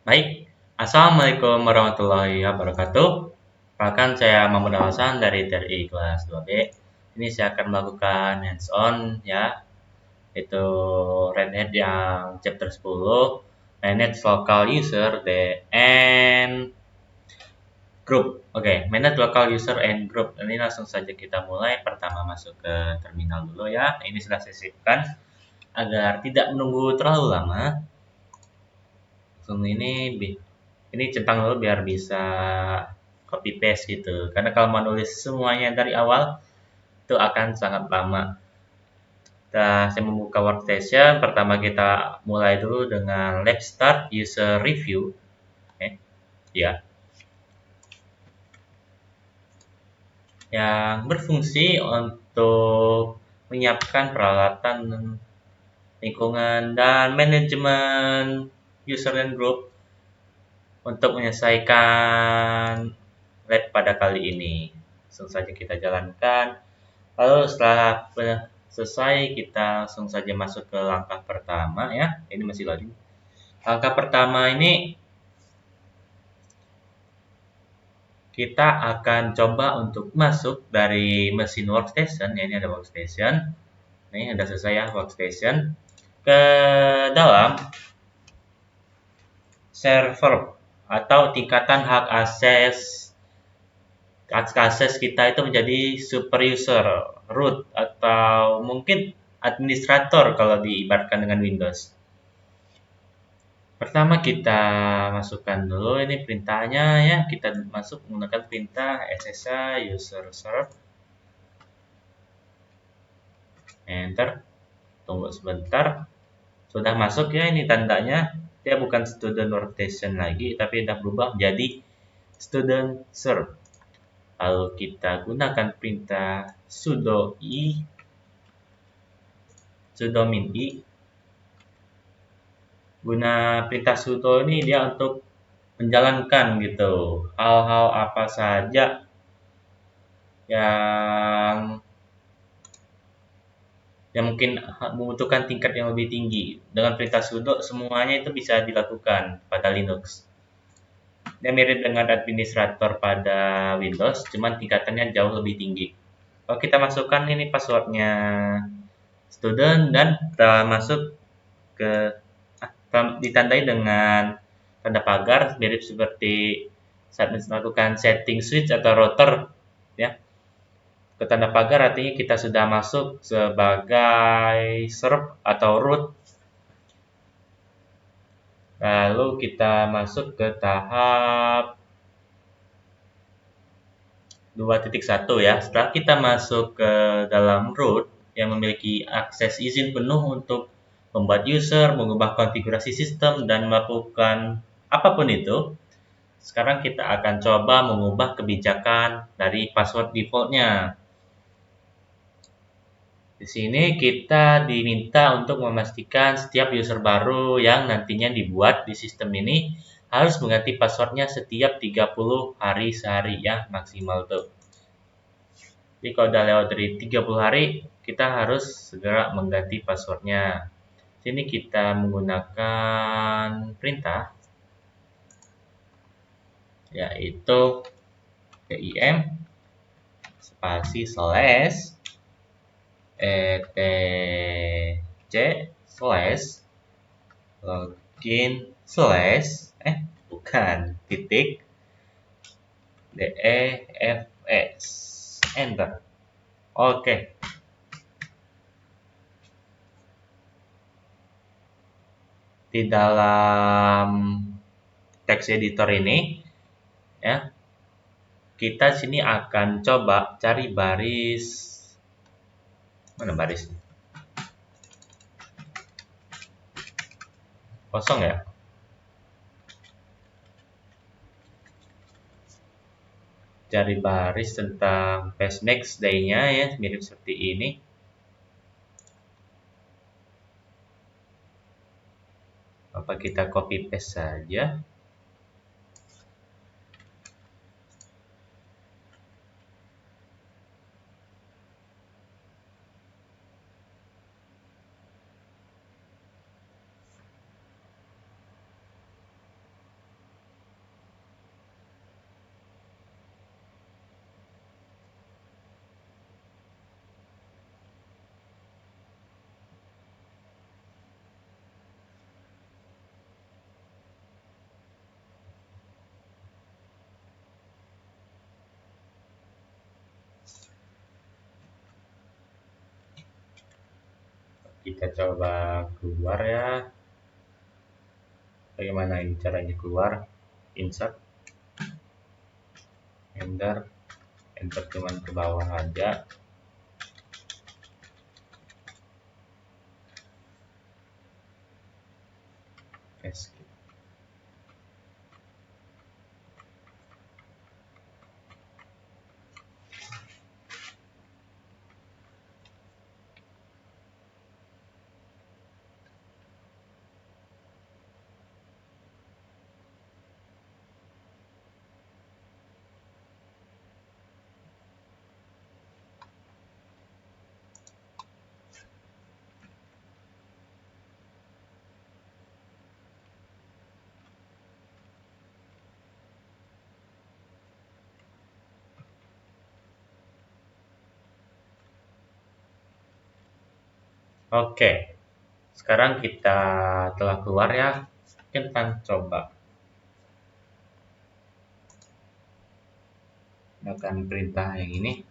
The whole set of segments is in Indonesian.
Baik, Assalamualaikum warahmatullahi wabarakatuh. Perkenalkan saya Muhammad Hasan dari TRI kelas 2B. Ini saya akan melakukan hands-on ya, itu Red Hat yang chapter 10, Manage Local User and Group. Oke, Manage Local User and Group. Ini langsung saja kita mulai. Pertama masuk ke terminal dulu ya. Ini sudah saya siapkan agar tidak menunggu terlalu lama. Langsung ini centang dulu biar bisa copy paste gitu, karena kalau mau nulis semuanya dari awal itu akan sangat lama. Saya membuka workstation. Pertama kita mulai dulu dengan let's start user review. Ya, yang berfungsi untuk menyiapkan peralatan, lingkungan, dan manajemen user dan group untuk menyelesaikan lab pada kali ini. Langsung saja kita jalankan. Lalu setelah selesai, kita langsung saja masuk ke langkah pertama ya. Ini masih loading. Langkah pertama ini kita akan coba untuk masuk dari mesin workstation ya. Ini ada workstation. Ini sudah selesai ya workstation. Ke dalam server atau tingkatan hak akses kita itu menjadi super user, root, atau mungkin administrator kalau diibaratkan dengan Windows. Pertama kita masukkan dulu ini perintahnya ya. Kita masuk menggunakan perintah SSH user serve. Enter. Tunggu sebentar. Sudah masuk ya, ini tandanya. Dia bukan student workstation lagi, tapi sudah berubah menjadi student serve. Lalu kita gunakan perintah sudo min i. Guna perintah sudo ini dia untuk menjalankan gitu hal-hal apa saja yang mungkin membutuhkan tingkat yang lebih tinggi. Dengan perintah sudo semuanya itu bisa dilakukan pada Linux. Dia mirip dengan administrator pada Windows, cuman tingkatannya jauh lebih tinggi. Kalau kita masukkan ini passwordnya student dan kita masuk ke ditandai dengan tanda pagar mirip seperti saat melakukan setting switch atau router ya. Ke tanda pagar artinya kita sudah masuk sebagai serve atau root. Lalu kita masuk ke tahap 2.1 ya. Setelah kita masuk ke dalam root yang memiliki akses izin penuh untuk membuat user, mengubah konfigurasi sistem, dan melakukan apapun itu, sekarang kita akan coba mengubah kebijakan dari password defaultnya. Di sini kita diminta untuk memastikan setiap user baru yang nantinya dibuat di sistem ini harus mengganti passwordnya setiap 30 hari sehari ya, maksimal tuh. Jadi kalau udah lewat dari 30 hari, kita harus segera mengganti passwordnya. Sini kita menggunakan perintah yaitu pim spasi slash etc slash login slash bukan titik defs enter. Oke. Di dalam text editor ini ya, kita sini akan coba cari baris, mana baris kosong ya. Cari baris tentang Fastmax day-nya ya, mirip seperti ini. Apa kita copy paste saja. Kita coba keluar ya. Bagaimana ini caranya keluar? Insert, enter cuman ke bawah aja. Escape. Oke, sekarang kita telah keluar ya. Kita coba gunakan perintah yang ini.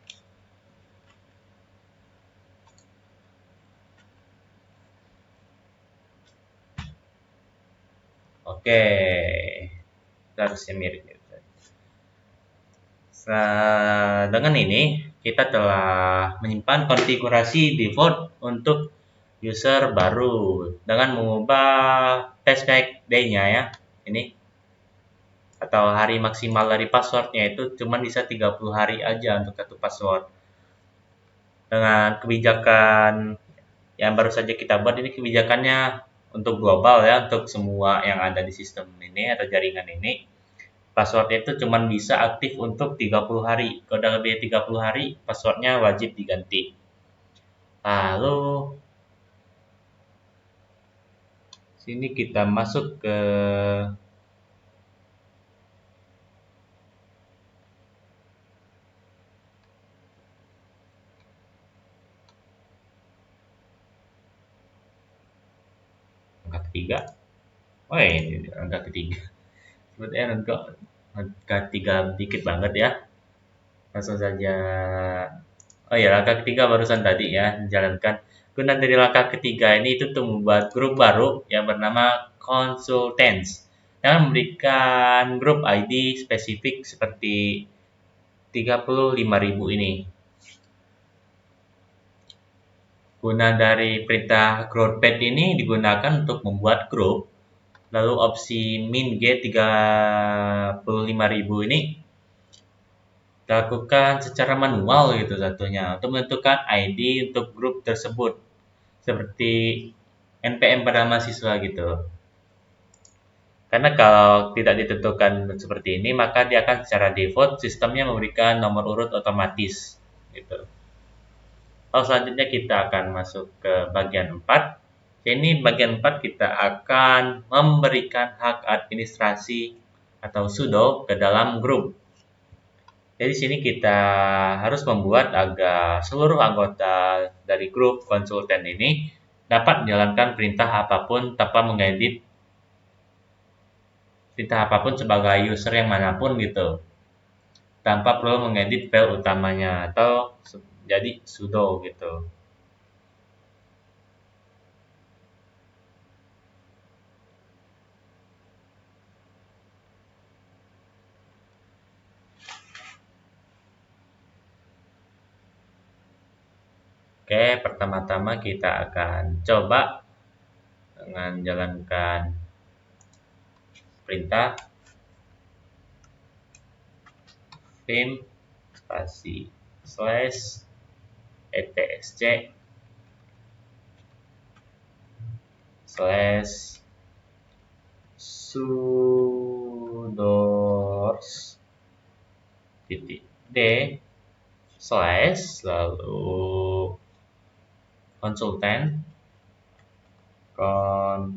Oke, harusnya mirip. Dengan ini kita telah menyimpan konfigurasi default untuk user baru dengan mengubah testback day-nya ya. Ini atau hari maksimal dari passwordnya itu cuma bisa 30 hari aja untuk satu password. Dengan kebijakan yang baru saja kita buat, ini kebijakannya untuk global ya, untuk semua yang ada di sistem ini atau jaringan ini. Passwordnya itu cuma bisa aktif untuk 30 hari. Kalau udah lebih 30 hari, passwordnya wajib diganti. Lalu sini kita masuk ke angka ketiga. Oh ini angka ketiga. Sebenarnya angka ketiga dikit banget ya. Langsung saja. Oh ya, langkah ketiga barusan tadi ya, menjalankan. Guna dari langkah ketiga ini itu untuk membuat grup baru yang bernama Consultants. Dengan memberikan grup ID spesifik seperti 35.000 ini. Guna dari perintah growthpad ini digunakan untuk membuat grup. Lalu opsi min g 35.000 ini dilakukan secara manual gitu satunya untuk menentukan ID untuk grup tersebut seperti NPM pada mahasiswa gitu. Karena kalau tidak ditentukan seperti ini, maka dia akan secara default sistemnya memberikan nomor urut otomatis gitu. Lalu selanjutnya kita akan masuk ke bagian 4. Ini bagian 4 kita akan memberikan hak administrasi atau sudo ke dalam grup. Jadi sini kita harus membuat agar seluruh anggota dari grup konsultan ini dapat menjalankan perintah apapun tanpa mengedit perintah apapun sebagai user yang manapun gitu, tanpa perlu mengedit file utamanya atau jadi sudo gitu. Oke, pertama-tama kita akan coba dengan jalankan perintah vim spasi slash etsc slash sudors titik d slash lalu konsultan konsultan.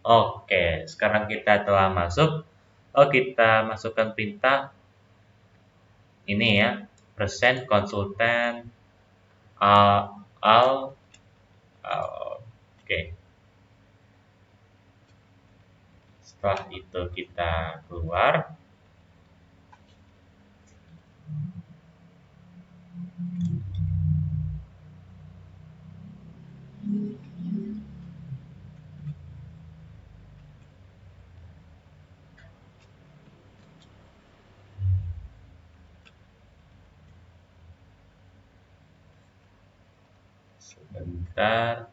Oke, sekarang kita telah masuk. Oh, kita masukkan perintah ini ya, persen konsultan al. Oke. Setelah itu kita keluar. Bentar.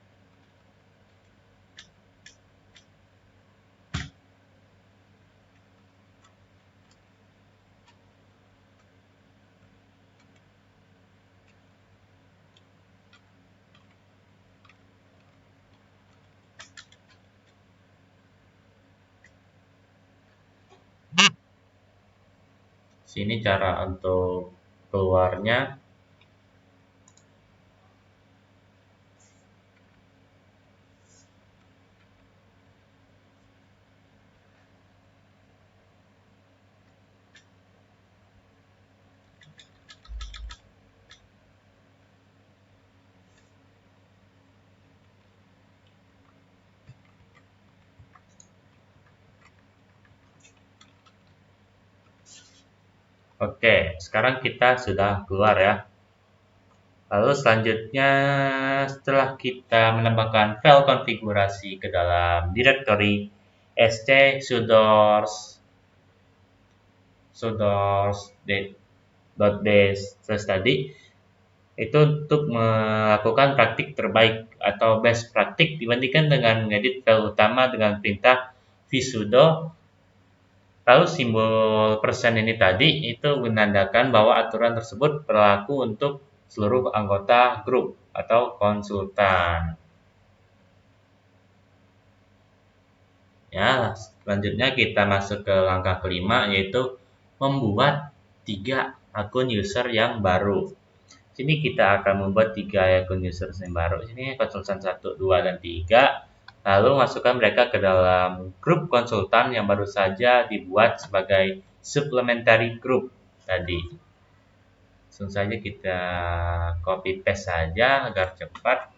Sini cara untuk keluarnya. Oke, sekarang kita sudah keluar ya. Lalu selanjutnya setelah kita menambahkan file konfigurasi ke dalam directory sc sudoers tadi, itu untuk melakukan praktik terbaik atau best praktik dibandingkan dengan mengedit file utama dengan perintah vsudo. Lalu simbol persen ini tadi itu menandakan bahwa aturan tersebut berlaku untuk seluruh anggota grup atau konsultan. Ya, selanjutnya kita masuk ke langkah kelima, yaitu membuat 3 akun user yang baru. Sini kita akan membuat 3 akun user yang baru. Sini konsultan 1, 2, dan 3. Lalu masukkan mereka ke dalam grup konsultan yang baru saja dibuat sebagai supplementary group tadi. Langsung saja kita copy paste saja agar cepat.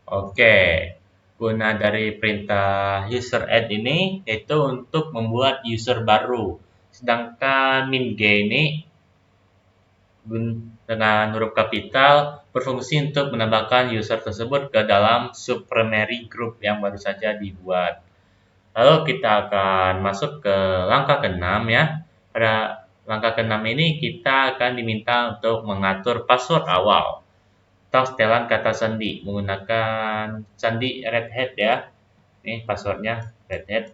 Oke, guna dari perintah user add ini yaitu untuk membuat user baru. Sedangkan min-g ini dengan huruf kapital berfungsi untuk menambahkan user tersebut ke dalam supplementary group yang baru saja dibuat. Lalu kita akan masuk ke langkah ke-6 ya. Pada langkah ke-6 ini kita akan diminta untuk mengatur password awal atau setelan kata sandi menggunakan sandi Red Hat ya. Ini passwordnya Red Hat.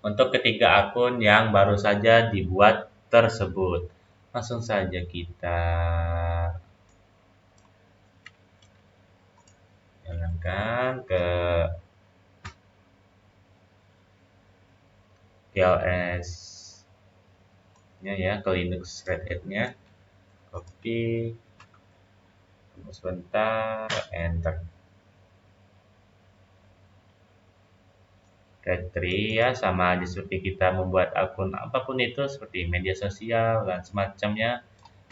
Untuk ketiga akun yang baru saja dibuat tersebut. Langsung saja kita jalankan ke TLS nya ya, ke Linux Red Hat nya. Copy, tunggu sebentar, enter. Retry ya, sama aja seperti kita membuat akun apapun itu seperti media sosial dan semacamnya.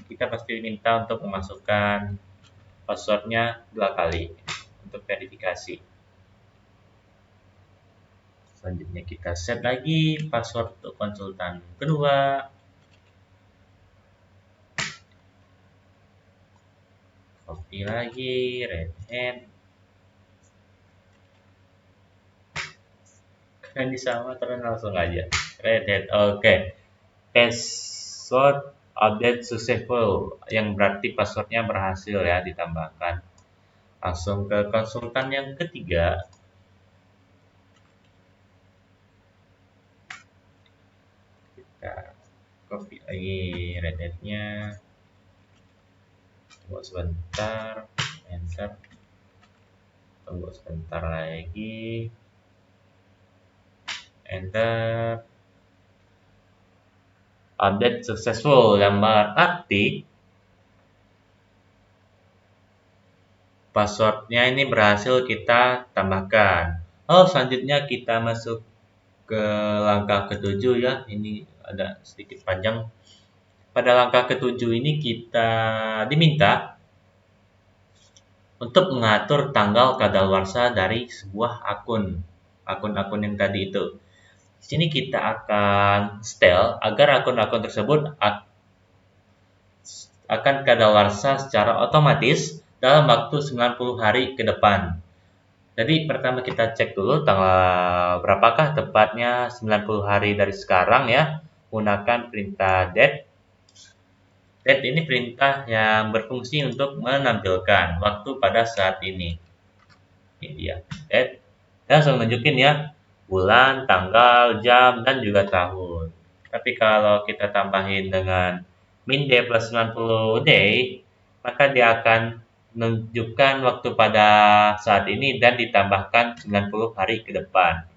Kita pasti diminta untuk memasukkan passwordnya 2 kali untuk verifikasi. Selanjutnya kita set lagi password untuk konsultan kedua. Copy lagi Red Hat. Kan sama terus langsung aja Red Hat. Oke. Password update successful, yang berarti passwordnya berhasil ya ditambahkan. Langsung ke konsultan yang ketiga. Kita copy lagi Red Hat-nya. Tunggu sebentar, enter. Tunggu sebentar lagi, enter. Update successful, yang berarti passwordnya ini berhasil kita tambahkan. Selanjutnya kita masuk ke langkah ke-7 ya. Ini ada sedikit panjang. Pada langkah ke-7 ini kita diminta untuk mengatur tanggal kadaluarsa dari sebuah akun-akun yang tadi itu. Di sini kita akan setel agar akun-akun tersebut akan kadaluarsa secara otomatis dalam waktu 90 hari ke depan. Jadi pertama kita cek dulu tanggal berapakah tepatnya 90 hari dari sekarang ya, menggunakan perintah date. Date ini perintah yang berfungsi untuk menampilkan waktu pada saat ini. Ini dia, date. Dan langsung nunjukin ya, bulan, tanggal, jam, dan juga tahun. Tapi kalau kita tambahin dengan min day plus 90 day, maka dia akan menunjukkan waktu pada saat ini dan ditambahkan 90 hari ke depan.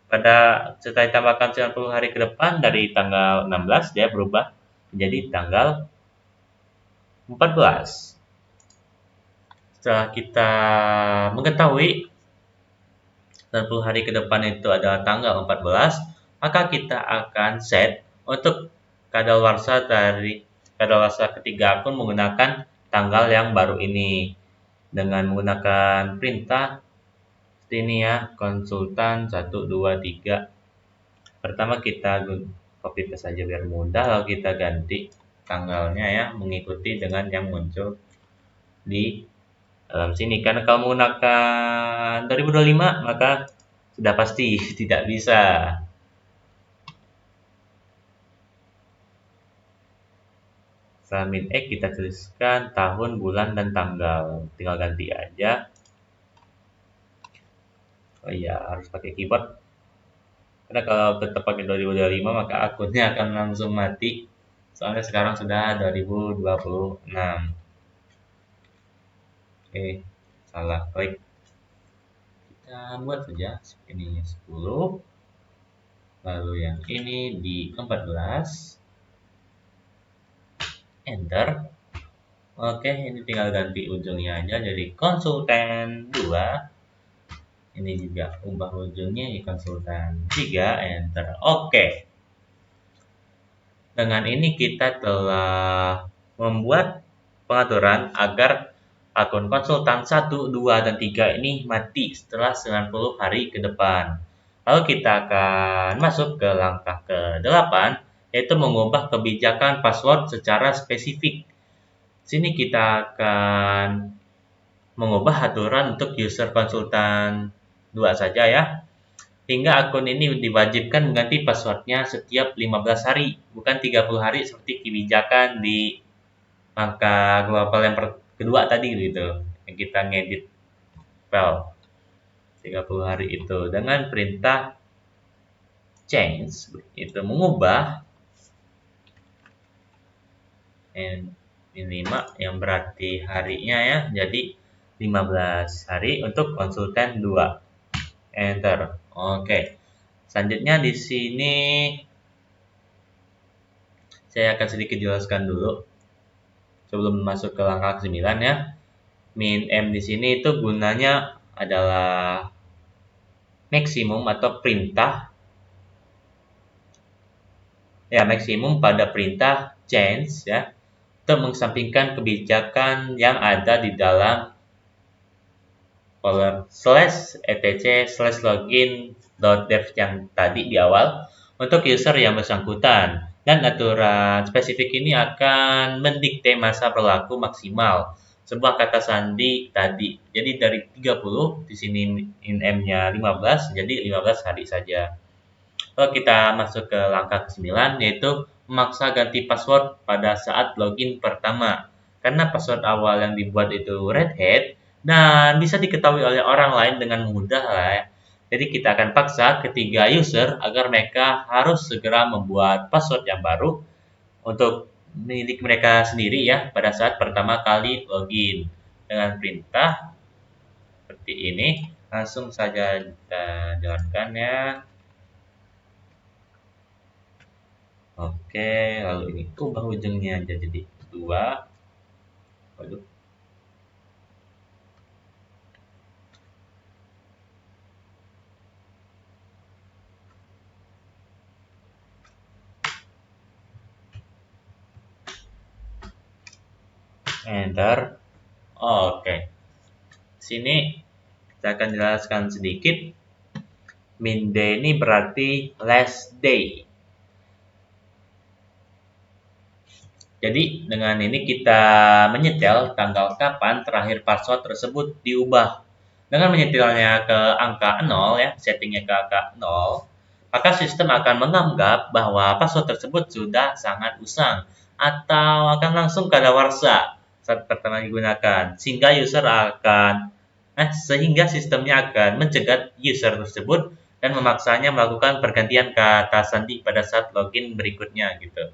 Setelah ditambahkan 90 hari ke depan dari tanggal 16 dia berubah menjadi tanggal 14. Setelah kita mengetahui 90 hari ke depan itu adalah tanggal 14, maka kita akan set untuk kadaluarsa ketiga akun menggunakan tanggal yang baru ini dengan menggunakan perintah seperti ini ya, konsultan 1 2 3. Pertama kita copy paste saja biar mudah, lalu kita ganti tanggalnya ya mengikuti dengan yang muncul di dalam sini. Karena kalau menggunakan 2025 maka sudah pasti tidak bisa. Setelah min X kita tuliskan tahun, bulan, dan tanggal. Tinggal ganti aja. Oh iya, harus pakai keyboard. Karena kalau tetap pakai 2025 maka akunnya akan langsung mati. Soalnya sekarang sudah 2026. Oke, salah klik. Kita buat saja ini 10. Lalu yang ini di 14. Enter. Oke, ini tinggal ganti ujungnya aja jadi konsultan 2. Ini juga ubah ujungnya di konsultan 3, enter. Oke. Dengan ini kita telah membuat pengaturan agar akun konsultan 1, 2, dan 3 ini mati setelah 90 hari ke depan. Lalu kita akan masuk ke langkah ke-8, yaitu mengubah kebijakan password secara spesifik. Sini kita akan mengubah aturan untuk user konsultan 2 saja ya. Hingga akun ini diwajibkan mengganti passwordnya setiap 15 hari, bukan 30 hari seperti kebijakan di angka global yang kedua tadi gitu. Yang kita ngedit file 30 hari itu dengan perintah change itu mengubah min 5 yang berarti harinya ya jadi 15 hari untuk konsultan 2. Enter. Oke. Selanjutnya di sini saya akan sedikit jelaskan dulu sebelum masuk ke langkah 9 ya. Min M di sini itu gunanya adalah maksimum atau perintah ya maksimum pada perintah change ya untuk mengesampingkan kebijakan yang ada di dalam folder /etc/login.dev yang tadi di awal untuk user yang bersangkutan, dan aturan spesifik ini akan mendikte masa berlaku maksimal sebuah kata sandi tadi. Jadi dari 30 di sini in M-nya 15 jadi 15 hari saja. Lalu kita masuk ke langkah ke-9 yaitu memaksa ganti password pada saat login pertama. Karena password awal yang dibuat itu red hat dan bisa diketahui oleh orang lain dengan mudah lah ya. Jadi kita akan paksa ketiga user agar mereka harus segera membuat password yang baru untuk milik mereka sendiri ya pada saat pertama kali login. Dengan perintah seperti ini langsung saja kita jalankan ya. Oke, lalu ini ubah ujungnya aja jadi 2. Waduh. Enter. Oke. Sini kita akan jelaskan sedikit. Min day ini berarti last day. Jadi dengan ini kita menyetel tanggal kapan terakhir password tersebut diubah. Dengan menyetelnya ke angka 0 ya, settingnya ke angka 0, maka sistem akan menganggap bahwa password tersebut sudah sangat usang atau akan langsung kadaluarsa saat pertama digunakan, sehingga sistemnya akan mencegat user tersebut dan memaksanya melakukan pergantian kata sandi pada saat login berikutnya gitu.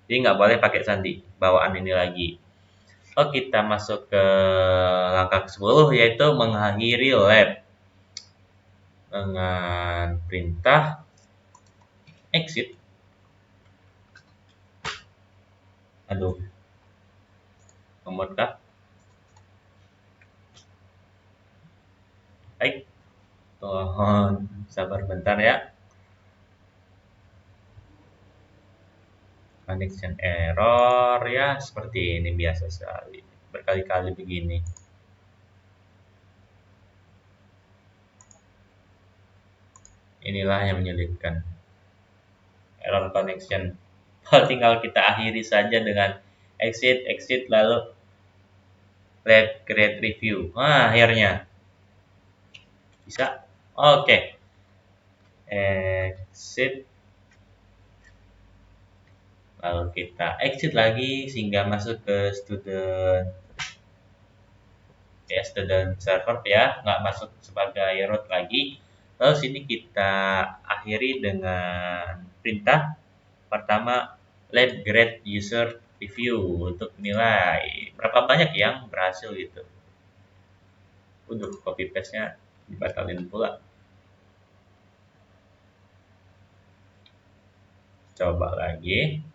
Jadi nggak boleh pakai sandi bawaan ini lagi. Oh, kita masuk ke langkah ke-10 yaitu mengakhiri lab dengan perintah exit. Aduh, nomor kah? Baik, mohon sabar bentar ya. Connection error ya, seperti ini biasa sekali. Berkali-kali begini. Inilah yang menyulitkan. Error connection. Tinggal kita akhiri saja dengan exit lalu let create review. Nah, akhirnya bisa. Oke. Exit lalu kita exit lagi sehingga masuk ke student server ya, nggak masuk sebagai root lagi. Lalu sini kita akhiri dengan perintah pertama let grade user review untuk nilai berapa banyak yang berhasil gitu. Untuk copy paste nya dibatalin pula. Coba lagi.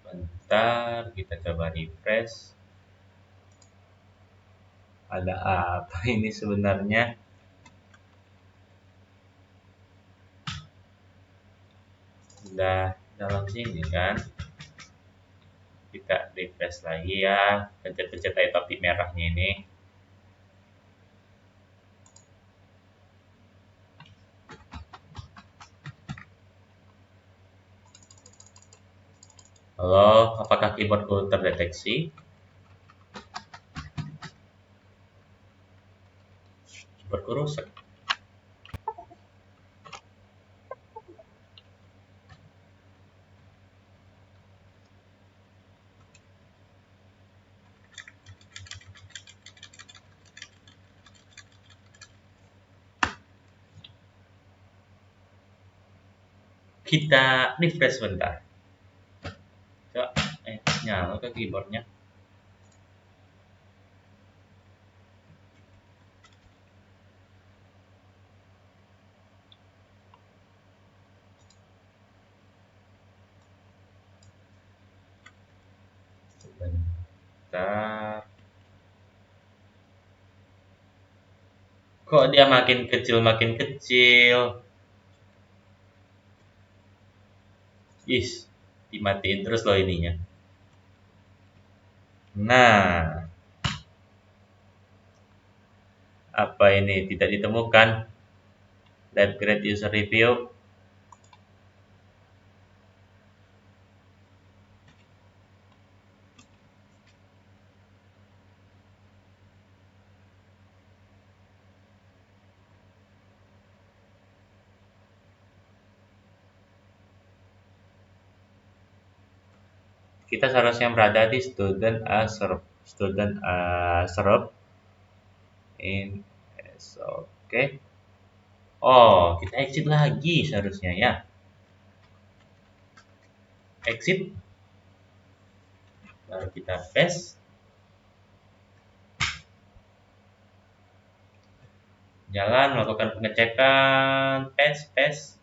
Bentar, kita coba refresh. Ada apa ini sebenarnya? Sudah dalam sini kan? Kita refresh lagi ya. Pencet-pencet kayak topi merahnya ini. Halo, apakah keyboardku terdeteksi? Keyboardku rusak. Kita refresh bentar. Coba, nyala ke keyboardnya. Sebentar. Kok dia makin kecil makin kecil? Is, dimatiin terus loh ininya. Nah, apa ini tidak ditemukan? Let grade user review. Kita seharusnya berada di student serve in oke. Oh, kita exit lagi seharusnya ya. Exit. Baru kita paste. Jalan melakukan pengecekan, paste.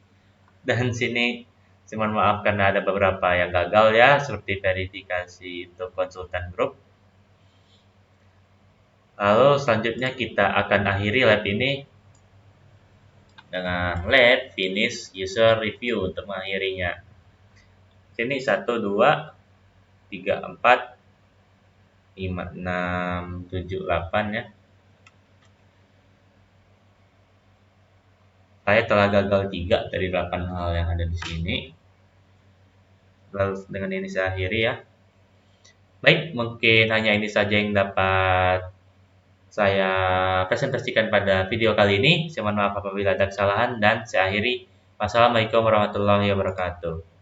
Dan sini saya mohon maaf karena ada beberapa yang gagal ya, seperti verifikasi untuk konsultan grup. Lalu selanjutnya kita akan akhiri lab ini dengan let finish user review untuk mengakhirinya. Sini 1, 2, 3, 4, 5, 6, 7, 8 ya. Saya telah gagal 3 dari 8 hal yang ada di sini. Lalu dengan ini saya akhiri ya. Baik, mungkin hanya ini saja yang dapat saya presentasikan pada video kali ini. Saya mohon maaf apabila ada kesalahan dan saya akhiri. Wassalamualaikum warahmatullahi wabarakatuh.